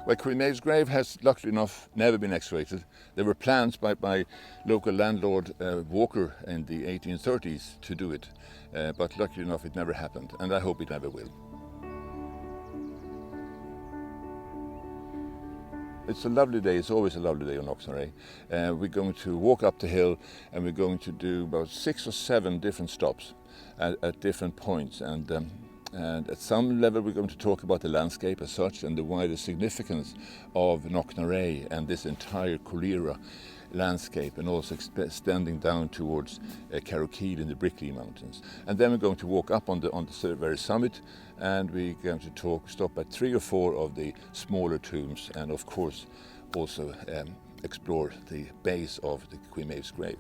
Well, Queen Maeve's grave has, luckily enough, never been excavated. There were plans by local landlord Walker in the 1830s to do it, but luckily enough it never happened, and I hope it never will. It's a lovely day, it's always a lovely day on Knocknarea. We're going to walk up the hill and we're going to do about 6 or 7 different stops at different points. And at some level we're going to talk about the landscape as such and the wider significance of Knocknarea and this entire Coolera landscape, and also extending down towards Carrowkeel in the Brickley Mountains. And then we're going to walk up on the very summit, and we're going to stop at 3 or 4 of the smaller tombs, and of course also explore the base of the Queen Maeve's grave.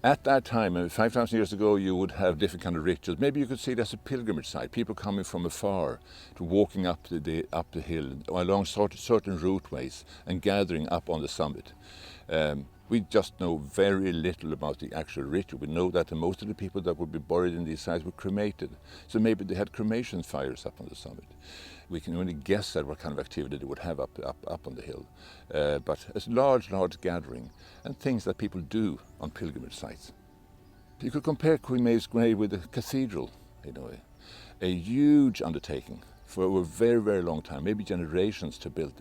At that time, 5,000 years ago, you would have different kind of rituals. Maybe you could see it as a pilgrimage site, people coming from afar to walking up the hill along certain routeways and gathering up on the summit. We just know very little about the actual ritual. We know that most of the people that would be buried in these sites were cremated. So maybe they had cremation fires up on the summit. We can only guess at what kind of activity they would have up on the hill. But it's large gathering and things that people do on pilgrimage sites. You could compare Queen Maeve's grave with a cathedral, in a way. A huge undertaking for a very long time, maybe generations, to build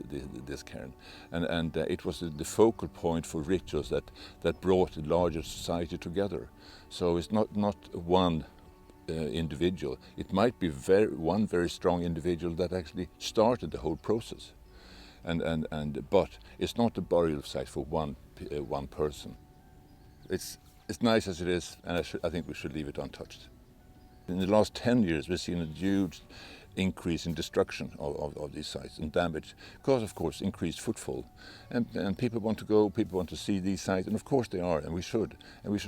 this cairn. And it was the focal point for rituals that brought the larger society together. So it's not one individual. It might be one very strong individual that actually started the whole process. But it's not a burial site for one person. It's nice as it is, and I think we should leave it untouched. In the last 10 years, we've seen a huge increase in destruction of these sites and damage, because of course increased footfall, and people want to go, people want to see these sites, and of course they are, and we should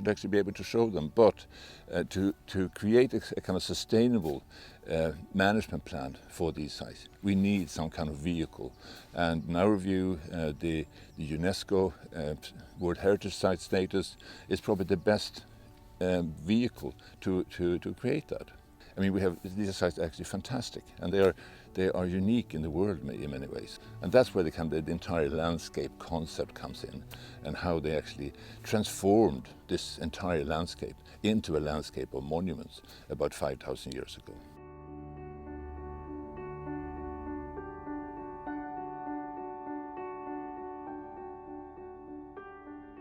actually be able to show them. But to create a kind of sustainable management plan for these sites, we need some kind of vehicle, and in our view the UNESCO World Heritage Site status is probably the best vehicle to create that. I mean, these sites are actually fantastic, and they are unique in the world in many ways. And that's where the entire landscape concept comes in, and how they actually transformed this entire landscape into a landscape of monuments about 5,000 years ago.